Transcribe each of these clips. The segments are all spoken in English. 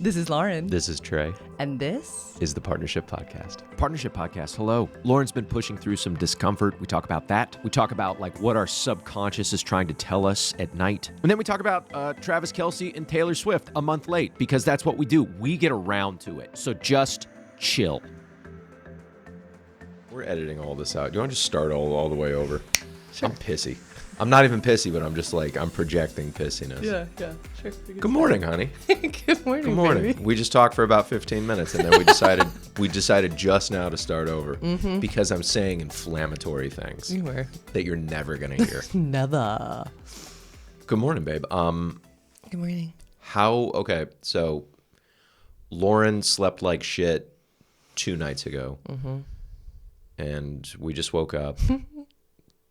This is Lauren. This is Trey. And this is the Partnership Podcast. Partnership Podcast. Hello. Lauren's been pushing through some discomfort. We talk about that. We talk about like what our subconscious is trying to tell us at night. And then we talk about Travis Kelce and Taylor Swift a month late, because that's what we do. We get around to it. So just chill. We're editing all this out. Do you want to just start all the way over? Sure. I'm pissy. I'm not even pissy, but I'm just like, I'm projecting pissiness. Yeah, sure. Good morning, honey. Good morning, Good morning. baby. We just talked for about 15 minutes, and then we decided just now to start over because I'm saying inflammatory things You were. that you're never going to hear. Never. Good morning, babe. Good morning. Okay, so Lauren slept like shit 2 nights ago, and we just woke up.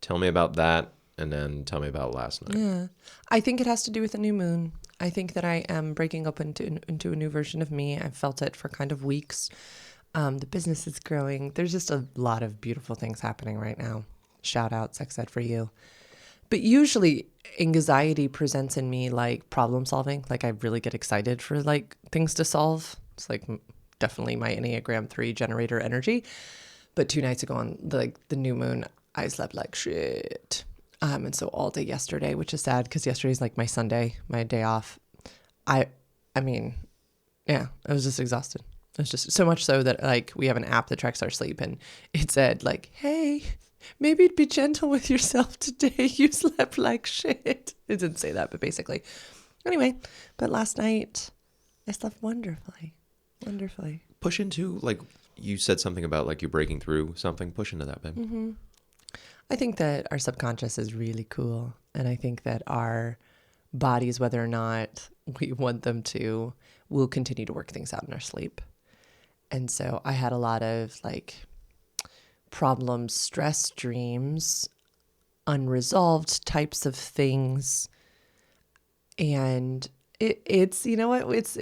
Tell me about that. And then tell me about last night. Yeah. I think it has to do with the new moon. I think that I am breaking up into a new version of me. I've felt it for kind of weeks. The business is growing. There's just a lot of beautiful things happening right now. Shout out Sex Ed for You. But usually anxiety presents in me like problem solving. Like I really get excited for like things to solve. It's like definitely my Enneagram 3 generator energy. But 2 nights ago on the new moon, I slept like shit. And so all day yesterday, which is sad because yesterday's like my Sunday, my day off. I mean, yeah, I was just exhausted. It was just so much so that like we have an app that tracks our sleep, and it said like, hey, maybe be gentle with yourself today. You slept like shit. It didn't say that, but basically. Anyway, but last night I slept wonderfully. Push into, like, you said something about like you're breaking through something. Push into that, babe. Mm-hmm. I think that our subconscious is really cool. And I think that our bodies, whether or not we want them to, will continue to work things out in our sleep. And so I had a lot of like problems, stress dreams, unresolved types of things. And it's, you know what, it's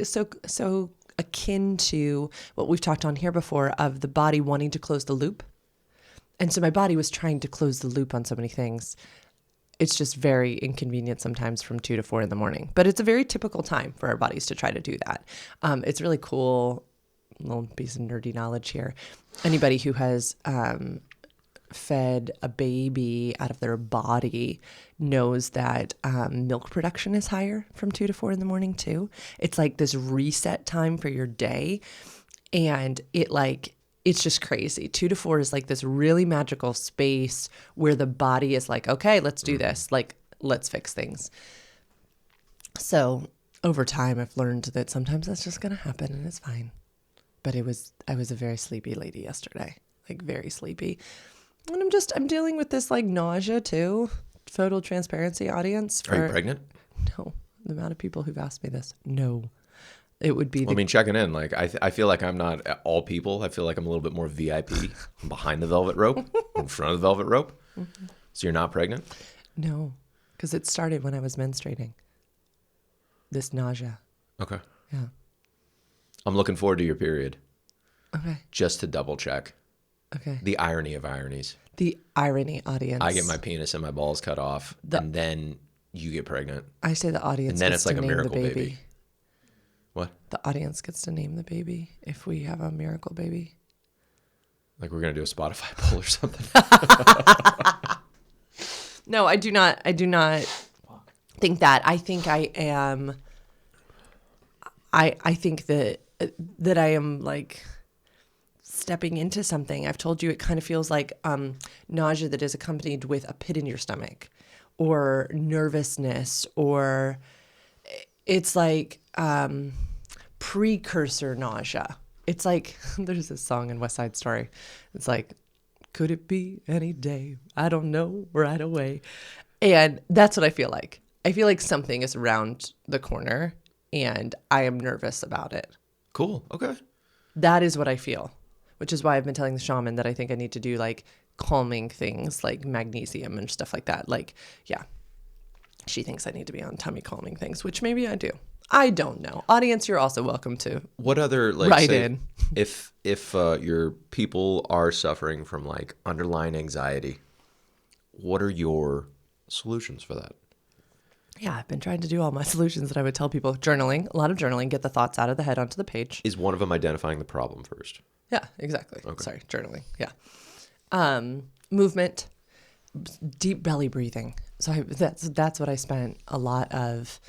so akin to what we've talked on here before of the body wanting to close the loop. And so my body was trying to close the loop on so many things. It's just very inconvenient sometimes from 2 to 4 in the morning. But it's a very typical time for our bodies to try to do that. It's really cool. A little piece of nerdy knowledge here. Anybody who has fed a baby out of their body knows that milk production is higher from 2 to 4 in the morning too. It's like this reset time for your day. And it's just crazy. 2 to 4 is like this really magical space where the body is like, okay, let's do this. Like, let's fix things. So over time, I've learned that sometimes that's just going to happen and it's fine. But I was a very sleepy lady yesterday, like very sleepy. And I'm dealing with this like nausea too. Total transparency, audience. Are you pregnant? No. The amount of people who've asked me this, no. It would be. Well, I mean, checking in. Like, I feel like I'm not all people. I feel like I'm a little bit more VIP. I'm behind the velvet rope, in front of the velvet rope. Mm-hmm. So you're not pregnant? No, because it started when I was menstruating. This nausea. Okay. Yeah. I'm looking forward to your period. Okay. Just to double check. Okay. The irony of ironies. The irony, audience. I get my penis and my balls cut off, and then you get pregnant. I say the audience. And then gets it's like to a name miracle the baby. baby. What? The audience gets to name the baby if we have a miracle baby. Like we're going to do a Spotify poll or something. No, I do not think that. I think I am. I think that I am like stepping into something. I've told you it kind of feels like nausea that is accompanied with a pit in your stomach or nervousness, or it's like precursor nausea. It's like, there's this song in West Side Story. It's like, could it be any day? I don't know, right away. And that's what I feel like. I feel like something is around the corner and I am nervous about it. Cool. Okay. That is what I feel, which is why I've been telling the shaman that I think I need to do like calming things like magnesium and stuff like that. Like, yeah, she thinks I need to be on tummy calming things, which maybe I do. I don't know. Audience, you're also welcome to what other like write in. If your people are suffering from like underlying anxiety, what are your solutions for that? Yeah, I've been trying to do all my solutions that I would tell people. Journaling, a lot of journaling, get the thoughts out of the head onto the page. Is one of them identifying the problem first? Yeah, exactly. Okay. Sorry, journaling. Yeah. Movement, deep belly breathing. So that's what I spent a lot of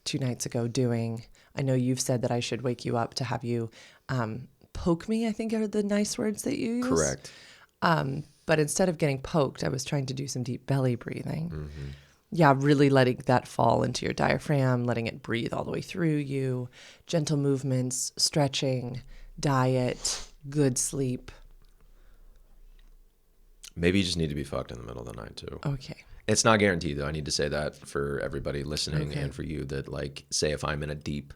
2 nights ago doing. I know you've said that I should wake you up to have you poke me, I think are the nice words that you use. Correct. But instead of getting poked, I was trying to do some deep belly breathing. Mm-hmm. Yeah, really letting that fall into your diaphragm, letting it breathe all the way through you. Gentle movements, stretching, diet, good sleep. Maybe you just need to be fucked in the middle of the night too. Okay. It's not guaranteed though. I need to say that for everybody listening and for you that like say if I'm in a deep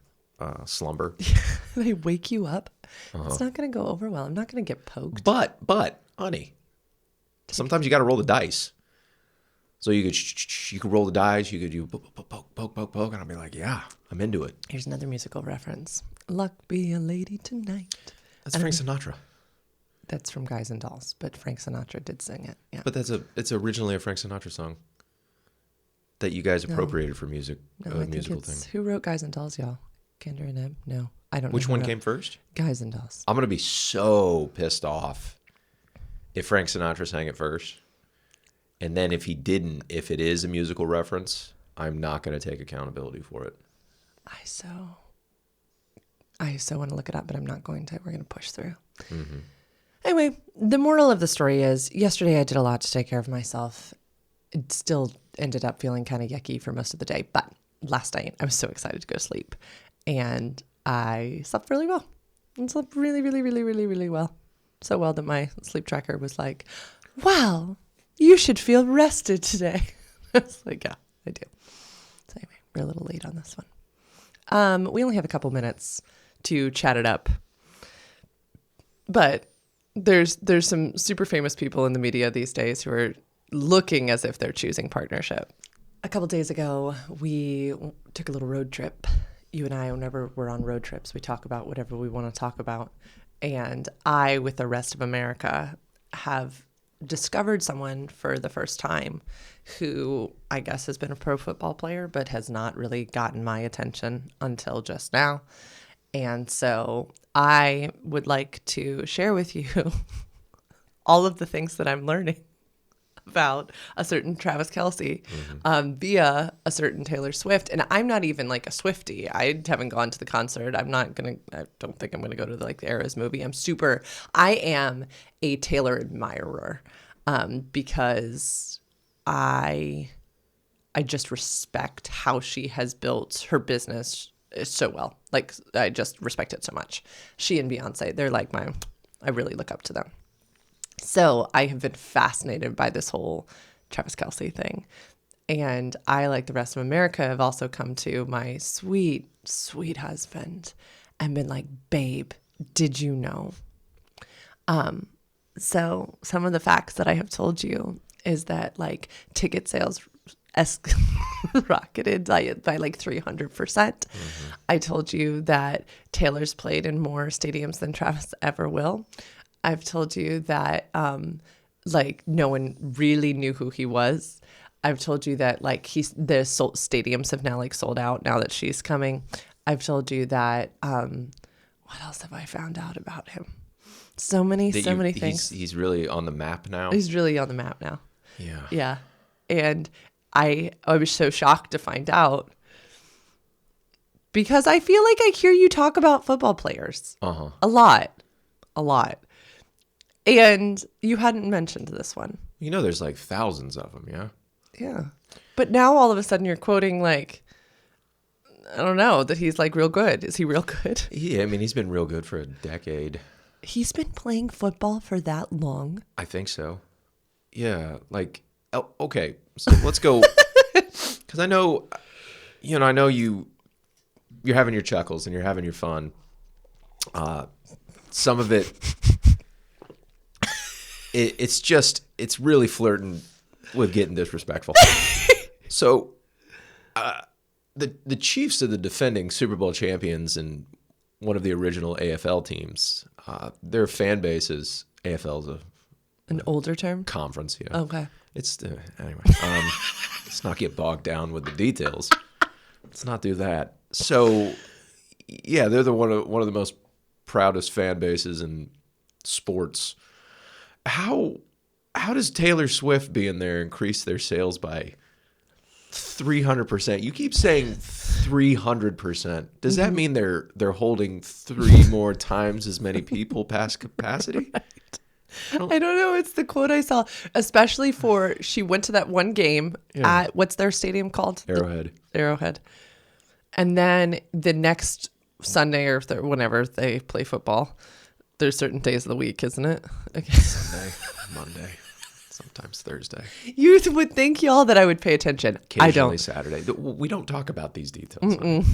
slumber. They wake you up. It's not going to go over well. I'm not going to get poked. But honey, sometimes you got to roll the dice. So you could roll the dice. You could do poke, and I'll be like, yeah, I'm into it. Here's another musical reference. Luck be a lady tonight. That's Frank Sinatra. That's from Guys and Dolls, but Frank Sinatra did sing it. Yeah. But it's originally a Frank Sinatra song that you guys appropriated for music, musical thing. Who wrote Guys and Dolls, y'all? Kendra and Ebb? No, I don't know. Which one came first? Guys and Dolls. I'm going to be so pissed off if Frank Sinatra sang it first. And then if he didn't, if it is a musical reference, I'm not going to take accountability for it. I so want to look it up, but I'm not going to. We're going to push through. Mm-hmm. Anyway, the moral of the story is yesterday I did a lot to take care of myself. It still ended up feeling kind of yucky for most of the day, but last night I was so excited to go to sleep and I slept really well. I slept really, really, really, really, really well. So well that my sleep tracker was like, wow, you should feel rested today. I was like, yeah, I do. So anyway, we're a little late on this one. We only have a couple minutes to chat it up, but there's some super famous people in the media these days who are looking as if they're choosing partnership. A couple days ago, we took a little road trip. You and I, whenever we're on road trips, we talk about whatever we want to talk about. And I, with the rest of America, have discovered someone for the first time who I guess has been a pro football player, but has not really gotten my attention until just now. And so I would like to share with you all of the things that I'm learning about a certain Travis Kelce via a certain Taylor Swift. And I'm not even like a Swiftie. I haven't gone to the concert. I don't think I'm going to go to the Eras movie. I am a Taylor admirer because I just respect how she has built her business so well. Like, I just respect it so much. She and Beyonce, they're like I really look up to them. So I have been fascinated by this whole Travis Kelce thing. And I, like the rest of America, have also come to my sweet, sweet husband and been like, babe, did you know? So some of the facts that I have told you is that like ticket sales rocketed by like 300%. I told you that Taylor's played in more stadiums than Travis ever will. I've told you that like no one really knew who he was. I've told you that like the stadiums have now like sold out now that she's coming. I've told you that what else have I found out about him? So many things. He's really on the map now. He's really on the map now. Yeah. Yeah. And I was so shocked to find out because I feel like I hear you talk about football players a lot. And you hadn't mentioned this one. You know, there's like thousands of them. Yeah. Yeah. But now all of a sudden you're quoting like, I don't know, that he's like real good. Is he real good? Yeah. I mean, he's been real good for a decade. He's been playing football for that long? I think so. Yeah. Like, okay. So let's go. Because I know you're having your chuckles and you're having your fun. Some of it's really flirting with getting disrespectful. So, the Chiefs are the defending Super Bowl champions and one of the original AFL teams. Their fan base is AFL's an older term conference. Yeah. Okay. It's anyway. Let's not get bogged down with the details. Let's not do that. So, yeah, they're one of the most proudest fan bases in sports. How does Taylor Swift being there increase their sales by 300%? You keep saying 300%. Does that mean they're holding 3 more times as many people past capacity? I don't know. It's the quote I saw, especially she went to that one game at, what's their stadium called? Arrowhead. And then the next Sunday or whenever they play football, there's certain days of the week, isn't it? Okay. Sunday, Monday, sometimes Thursday. You would think, y'all, that I would pay attention. I don't. Occasionally Saturday. We don't talk about these details.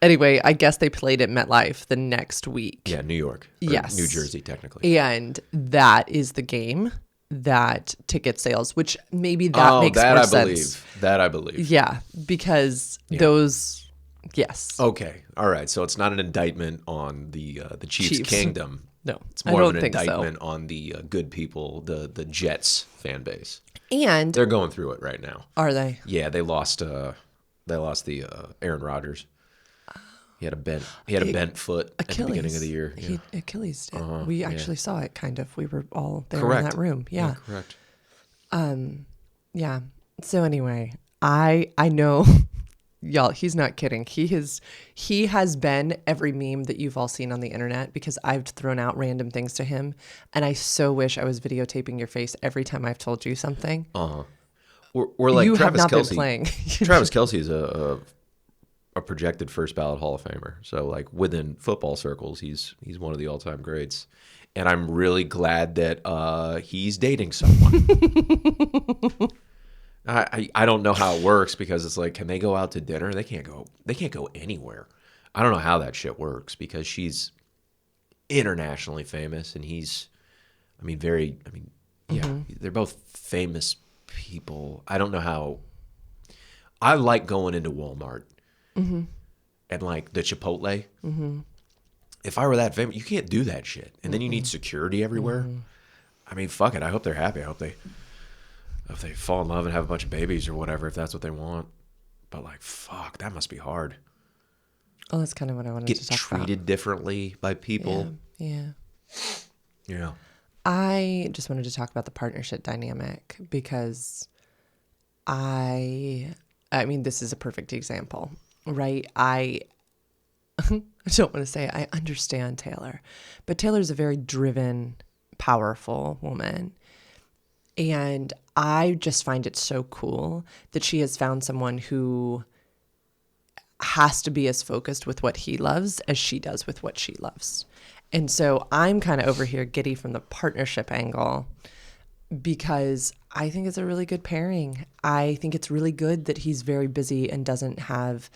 Anyway, I guess they played at MetLife the next week. Yeah, New York. Yes. New Jersey, technically. And that is the game that ticket sales, which maybe that makes more sense. That I believe. Yeah, because those, yes. Okay, all right. So it's not an indictment on the Chiefs kingdom. No, it's more of an indictment on the good people, the Jets fan base. And they're going through it right now. Are they? Yeah, they lost the Aaron Rodgers. He had a bent foot at the beginning of the year. Yeah. Achilles did. We actually saw it, kind of. We were all there correct. in that room. Yeah. Correct. Yeah. So anyway, I know, y'all, he's not kidding. He has been every meme that you've all seen on the internet because I've thrown out random things to him, and I so wish I was videotaping your face every time I've told you something. We're like you Travis have not Kelce. Been playing. Travis Kelce is a projected first ballot Hall of Famer. So like within football circles, he's one of the all-time greats. And I'm really glad that he's dating someone. I don't know how it works because it's like, can they go out to dinner? They can't go anywhere. I don't know how that shit works because she's internationally famous and he's they're both famous people. I don't know how. I like going into Walmart. And like the Chipotle. If I were that famous, you can't do that shit. And then you need security everywhere. I mean, fuck it. I hope they're happy. I hope they fall in love and have a bunch of babies or whatever, if that's what they want. But like, fuck, that must be hard. Oh, that's kind of what I wanted to talk about. Get treated differently by people. Yeah. Yeah. I just wanted to talk about the partnership dynamic because I mean, this is a perfect example. Right. I don't want to say I understand Taylor, but Taylor's a very driven, powerful woman. And I just find it so cool that she has found someone who has to be as focused with what he loves as she does with what she loves. And so I'm kind of over here giddy from the partnership angle because I think it's a really good pairing. I think it's really good that he's very busy and doesn't have,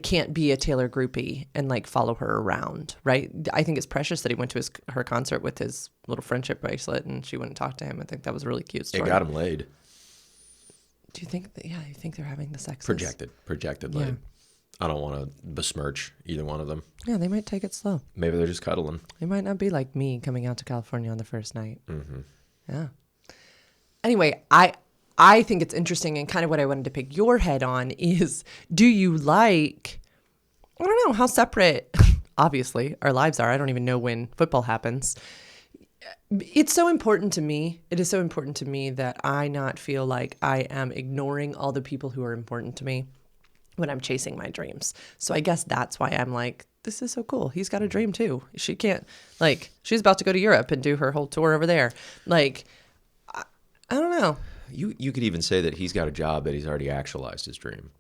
can't be a Taylor groupie and follow her around, right? I think it's precious that he went to her concert with his little friendship bracelet and she wouldn't talk to him. I think that was a really cute story. It got him laid. Do you think that, you think they're having the sex? Projected laid. I don't want to besmirch either one of them. Yeah, they might take it slow. Maybe they're just cuddling. They might not be like me coming out to California on the first night. Yeah. Anyway, I think it's interesting, and kind of what I wanted to pick your head on is, do you like, I don't know, how separate, obviously, our lives are. I don't even know when football happens. It's so important to me. It is so important to me that I not feel like I am ignoring all the people who are important to me when I'm chasing my dreams. So I guess that's why I'm like, this is so cool. He's got a dream too. She can't, she's about to go to Europe and do her whole tour over there. I don't know. You could even say that he's got a job that he's already actualized his dream.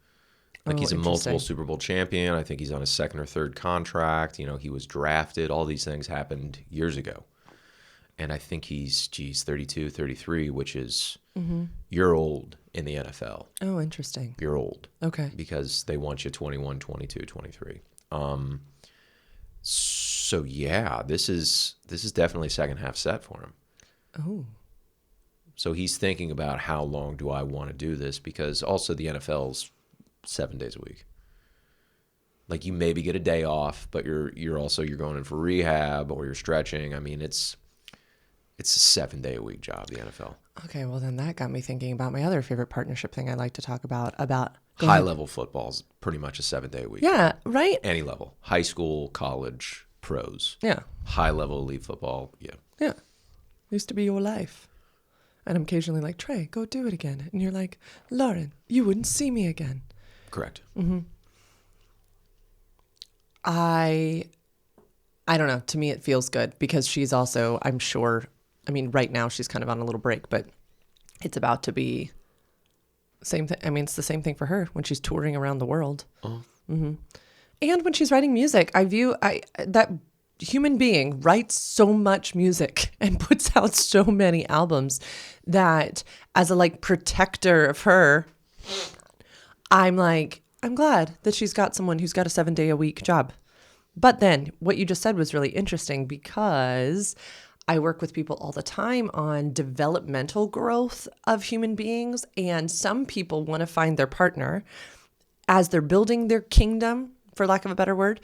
He's a multiple Super Bowl champion. I think he's on his second or third contract. He was drafted. All these things happened years ago. And I think he's 32, 33, which is, you're old in the NFL. Oh, interesting. You're old. Okay. Because they want you 21, 22, 23. So yeah, this is definitely second half set for him. Oh. So he's thinking about how long do I want to do this, because also the NFL's 7 days a week. You maybe get a day off, but you're going in for rehab or you're stretching. I mean, it's It's a 7-day a week job, the NFL. Okay, well then that got me thinking about my other favorite partnership thing I like to talk about go High ahead. level football is pretty much a 7-day a week. Yeah, right? Any level. High school, college, pros. Yeah. High level elite football. Yeah. Yeah. Used to be your life. And I'm occasionally like, Trey, go do it again. And you're like, Lauren, you wouldn't see me again. Correct. I don't know. To me, it feels good because she's also, I'm sure, I mean, right now she's kind of on a little break, but it's about to be same thing. I mean, it's the same thing for her when she's touring around the world. Oh. And when she's writing music, that human being writes so much music and puts out so many albums that as a like protector of her, I'm glad that she's got someone who's got a 7-day a week job. But then what you just said was really interesting because I work with people all the time on developmental growth of human beings. And some people want to find their partner as they're building their kingdom, for lack of a better word,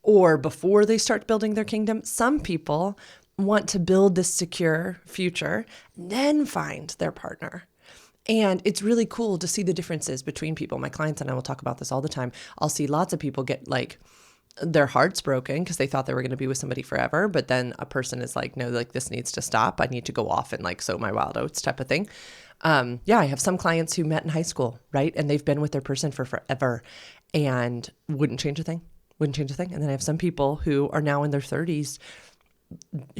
or before they start building their kingdom. Some people want to build this secure future, then find their partner. And it's really cool to see the differences between people. My clients and I will talk about this all the time. I'll see lots of people get like their hearts broken because they thought they were going to be with somebody forever. But then a person is like, no, like this needs to stop. I need to go off and like sow my wild oats type of thing. Yeah, I have some clients who met in high school, right? And they've been with their person for forever and wouldn't change a thing. And then I have some people who are now in their 30s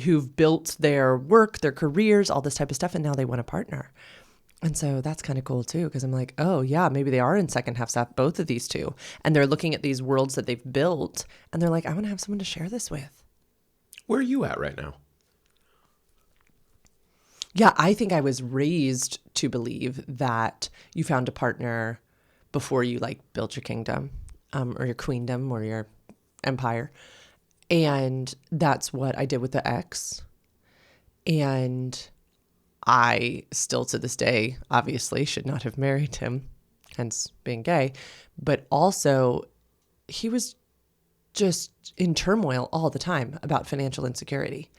who've built their work, their careers, all this type of stuff. And now they want a partner. And so that's kind of cool too, because I'm like, oh yeah, maybe they are in second half stuff, both of these two. And they're looking at these worlds that they've built and they're like, I want to have someone to share this with. Where are you at right now? Yeah, I think I was raised to believe that you found a partner before you like built your kingdom, or your queendom or your empire. And that's what I did with the ex. And I still to this day, obviously, should not have married him, hence being gay. But also, he was just in turmoil all the time about financial insecurity.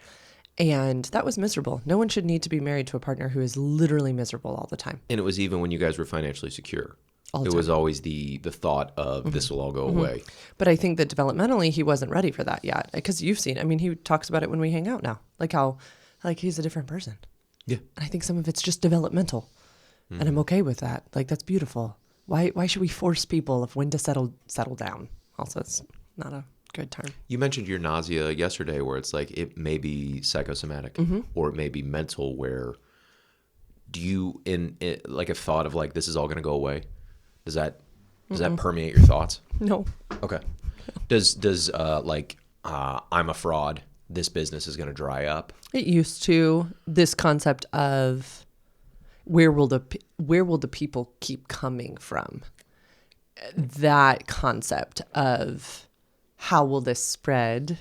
And that was miserable. No one should need to be married to a partner who is literally miserable all the time. And it was even when you guys were financially secure. All the It time. was always the thought of this will all go away. But I think that developmentally, he wasn't ready for that yet. Because you've seen, I mean, he talks about it when we hang out now. Like how, like he's a different person. Yeah. And I think some of it's just developmental. And I'm okay with that. Like, that's beautiful. Why should we force people of when to settle down? Also, it's not a good term. You mentioned your nausea yesterday where it's like it may be psychosomatic or it may be mental where do you like a thought of like this is all going to go away? Does that permeate your thoughts? No. Okay. Does like I'm a fraud, this business is going to dry up? It used to. This concept of where will the people keep coming from? That concept of how will this spread?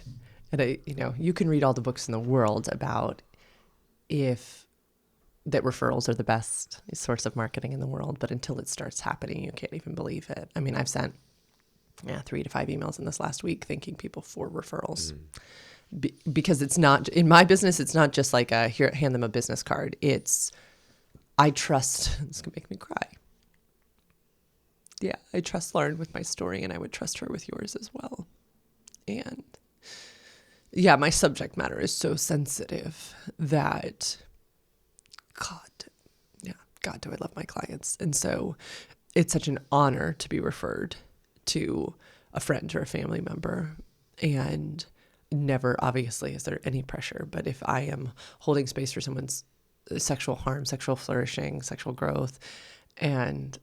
And you can read all the books in the world about that referrals are the best source of marketing in the world, but until it starts happening, you can't even believe it. I mean, I've sent 3 to 5 emails in this last week thanking people for referrals. Because it's not, in my business, it's not just like hand them a business card. It's, I trust, this can make me cry. Yeah, I trust Lauren with my story and I would trust her with yours as well. And yeah, my subject matter is so sensitive that God, do I love my clients. And so it's such an honor to be referred to a friend or a family member. And never, obviously, is there any pressure. But if I am holding space for someone's sexual harm, sexual flourishing, sexual growth, and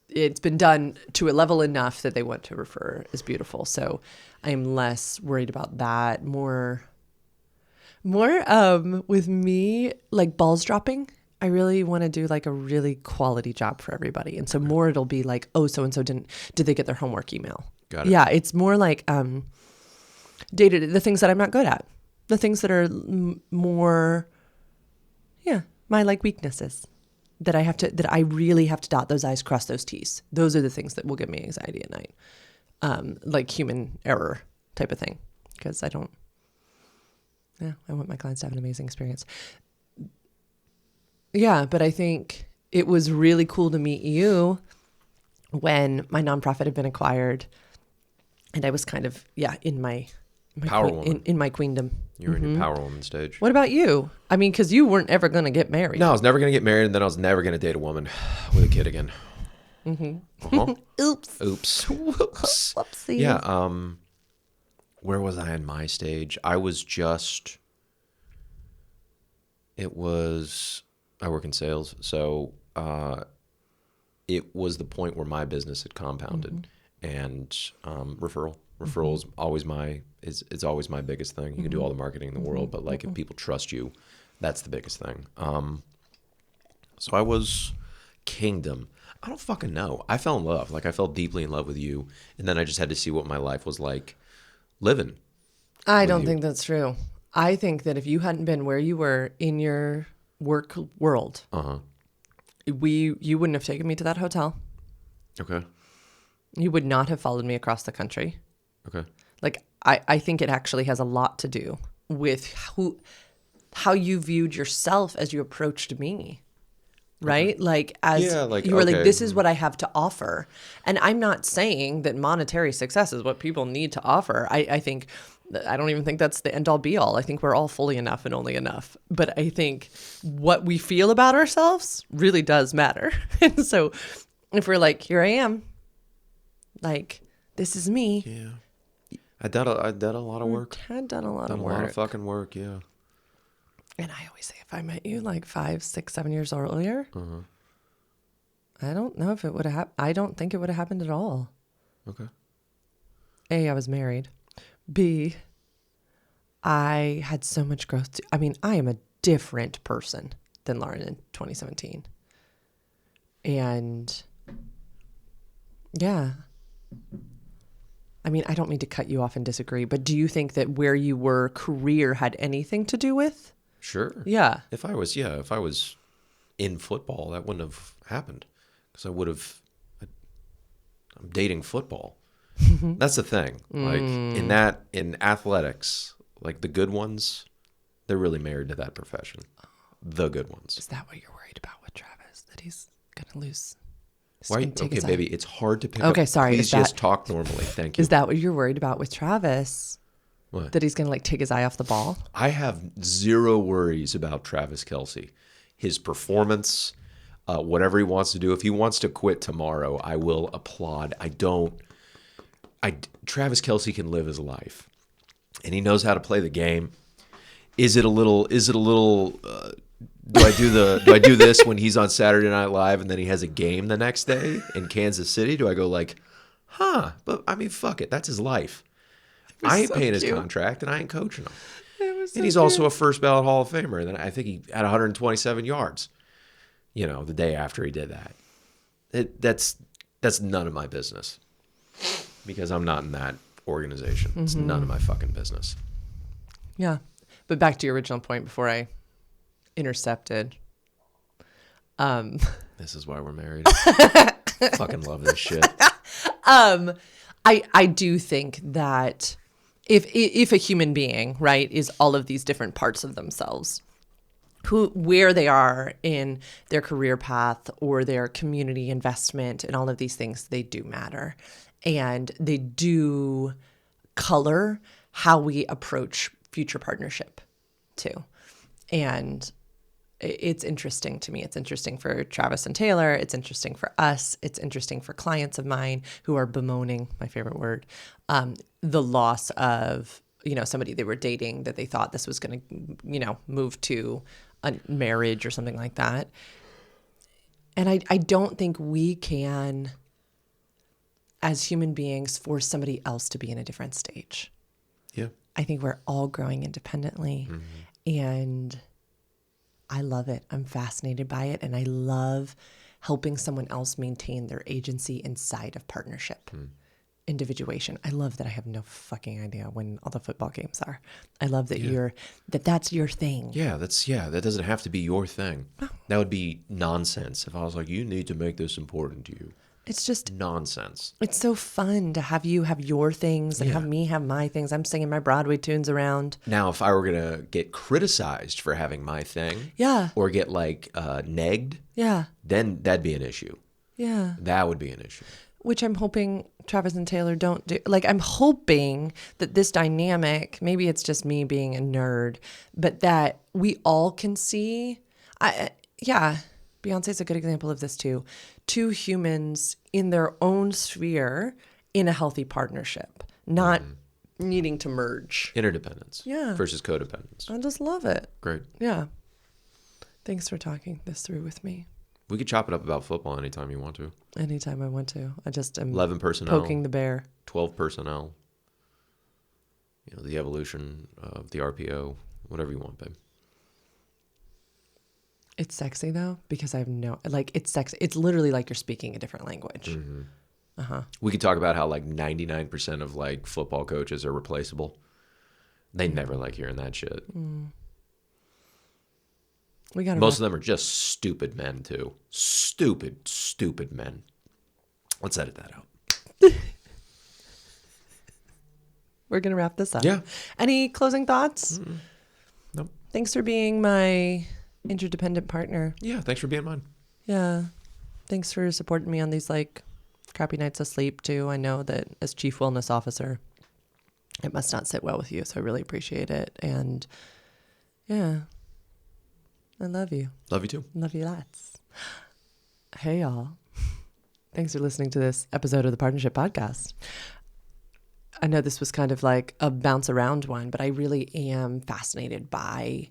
it's been done to a level enough that they want to refer is beautiful. So I am less worried about that. More with me, like balls dropping. I really want to do like a really quality job for everybody. And so more it'll be like, oh, so-and-so did they get their homework email? Got it. Yeah, it's more like the things that I'm not good at, the things that are more, my like weaknesses that I really have to dot those I's, cross those T's. Those are the things that will give me anxiety at night. Like human error type of thing. Because Yeah, I want my clients to have an amazing experience. Yeah, but I think it was really cool to meet you when my nonprofit had been acquired, and I was kind of in my Power woman. in my queendom. You were in your power woman stage. What about you? I mean, because you weren't ever going to get married. No, I was never going to get married, and then I was never going to date a woman with a kid again. Uh-huh. Oops. Whoops. Whoopsie. Yeah. Where was I in my stage? I work in sales, so it was the point where my business had compounded, and referral is always it's always my biggest thing. You can do all the marketing in the world, but like if people trust you, that's the biggest thing. So I was kingdom. I don't fucking know. I fell in love. Like I fell deeply in love with you, and then I just had to see what my life was like living. I don't think that's true. I think that if you hadn't been where you were in your work world, you wouldn't have taken me to that hotel. Okay. You would not have followed me across the country. Okay. Like, I think it actually has a lot to do with how you viewed yourself as you approached me. Right? Okay. Like, as you were like, this is what I have to offer. And I'm not saying that monetary success is what people need to offer. I don't even think that's the end all be all. I think we're all fully enough and only enough. But I think what we feel about ourselves really does matter. And so if we're like, here I am, like, this is me. Yeah. I did a lot of work. Had done a lot of work. A lot of fucking work, yeah. And I always say, if I met you like 5, 6, 7 years earlier, I don't know if it would have happened. I don't think it would have happened at all. Okay. A, I was married. B, I had so much growth. I mean, I am a different person than Lauren in 2017. And yeah. I mean, I don't mean to cut you off and disagree, but do you think that where you were career had anything to do with? Sure. Yeah. If I was in football, that wouldn't have happened because I'm dating football. That's the thing. Like in athletics, like the good ones, they're really married to that profession. The good ones. Is that what you're worried about with Travis? That he's going to lose? Why? Okay, baby, it's hard to pick up. Okay, sorry. Please just talk normally. Thank you. Is that what you're worried about with Travis? What? That he's going to like take his eye off the ball? I have zero worries about Travis Kelce. His performance, whatever he wants to do. If he wants to quit tomorrow, I will applaud. Travis Kelce can live his life, and he knows how to play the game. Is it a little? Do I do this when he's on Saturday Night Live and then he has a game the next day in Kansas City? Do I go like, but I mean, fuck it, that's his life. I ain't paying his contract and I ain't coaching him. And he's also a first ballot Hall of Famer. And then I think he had 127 yards, the day after he did that. That's none of my business because I'm not in that organization. It's none of my fucking business. Yeah. But back to your original point before I intercepted. This is why we're married. Fucking love this shit. I do think that if a human being, right, is all of these different parts of themselves, where they are in their career path or their community investment and all of these things, they do matter. And they do color how we approach future partnership too. And it's interesting to me. It's interesting for Travis and Taylor. It's interesting for us. It's interesting for clients of mine who are bemoaning, my favorite word, the loss of, somebody they were dating that they thought this was going to, move to a marriage or something like that. And I don't think we can, as human beings, force somebody else to be in a different stage. Yeah. I think we're all growing independently. And I love it. I'm fascinated by it. And I love helping someone else maintain their agency inside of partnership. Individuation. I love that I have no fucking idea when all the football games are. I love that that's your thing. Yeah, that doesn't have to be your thing. No. That would be nonsense if I was like, you need to make this important to you. It's just nonsense. It's so fun to have you have your things and have me have my things. I'm singing my Broadway tunes around. Now, if I were going to get criticized for having my thing, or get like negged, then that'd be an issue. Yeah. That would be an issue. Which I'm hoping Travis and Taylor don't do. Like, I'm hoping that this dynamic, maybe it's just me being a nerd, but that we all can see. Beyonce's a good example of this too. Two humans in their own sphere in a healthy partnership, not needing to merge. Interdependence versus codependence. I just love it. Great. Yeah. Thanks for talking this through with me. We could chop it up about football anytime you want to. Anytime I want to. I just am 11 personnel, poking the bear. 12 personnel. You know, the evolution of the RPO, whatever you want, babe. It's sexy though, because I have it's sexy. It's literally like you're speaking a different language. Mm-hmm. We could talk about how like 99% of like football coaches are replaceable. They never like hearing that shit. Most of them are just stupid men too. Stupid men. Let's edit that out. We're going to wrap this up. Yeah. Any closing thoughts? Nope. Thanks for being my interdependent partner. Yeah, thanks for being mine. Yeah. Thanks for supporting me on these like crappy nights of sleep too. I know that as chief wellness officer, it must not sit well with you. So I really appreciate it. And yeah, I love you. Love you too. Love you lots. Hey y'all. Thanks for listening to this episode of the Partnership Podcast. I know this was kind of like a bounce around one, but I really am fascinated by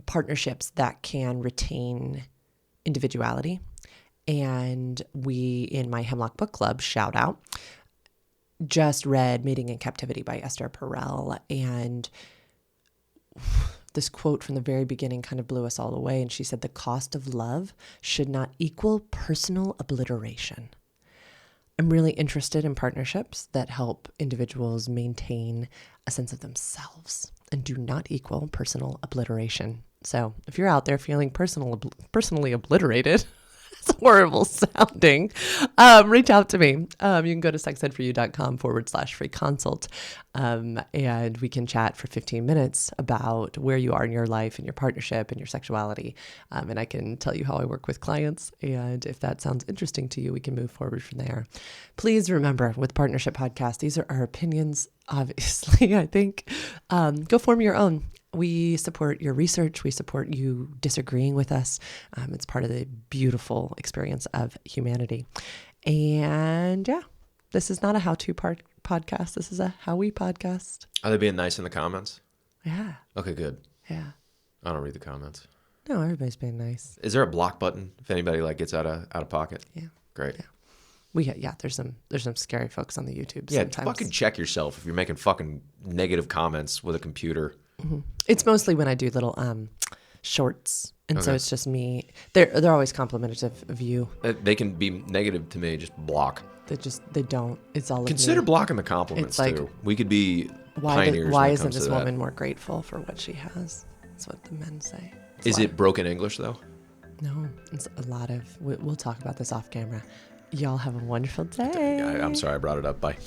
partnerships that can retain individuality. And we, in my Hemlock Book Club, shout out, just read Mating in Captivity by Esther Perel. And this quote from the very beginning kind of blew us all away. And she said, the cost of love should not equal personal obliteration. I'm really interested in partnerships that help individuals maintain a sense of themselves and do not equal personal obliteration. So if you're out there feeling personally obliterated, it's horrible sounding, reach out to me. You can go to sexedforyou.com/free consult. And we can chat for 15 minutes about where you are in your life and your partnership and your sexuality. And I can tell you how I work with clients. And if that sounds interesting to you, we can move forward from there. Please remember, with Partnership Podcast, these are our opinions, obviously, I think. Go form your own. We support your research. We support you disagreeing with us. It's part of the beautiful experience of humanity. And yeah, this is not a how-to podcast. This is a how we podcast. Are they being nice in the comments? Yeah. Okay, good. Yeah. I don't read the comments. No, everybody's being nice. Is there a block button if anybody like gets out of pocket? Yeah. Great. Yeah. There's some scary folks on the YouTube. Yeah, sometimes. fucking check yourself if you're making fucking negative comments with a computer. Mm-hmm. It's mostly when I do little shorts, and so it's just me. They're always complimentary of you. They can be negative to me. Just block. They don't. It's all consider of me. blocking the compliments like, too. We could be why pioneers. Why when it isn't comes this to that. woman more grateful for what she has? That's what the men say. Is it broken English though? No, it's a lot of. We'll talk about this off camera. Y'all have a wonderful day. I'm sorry I brought it up. Bye.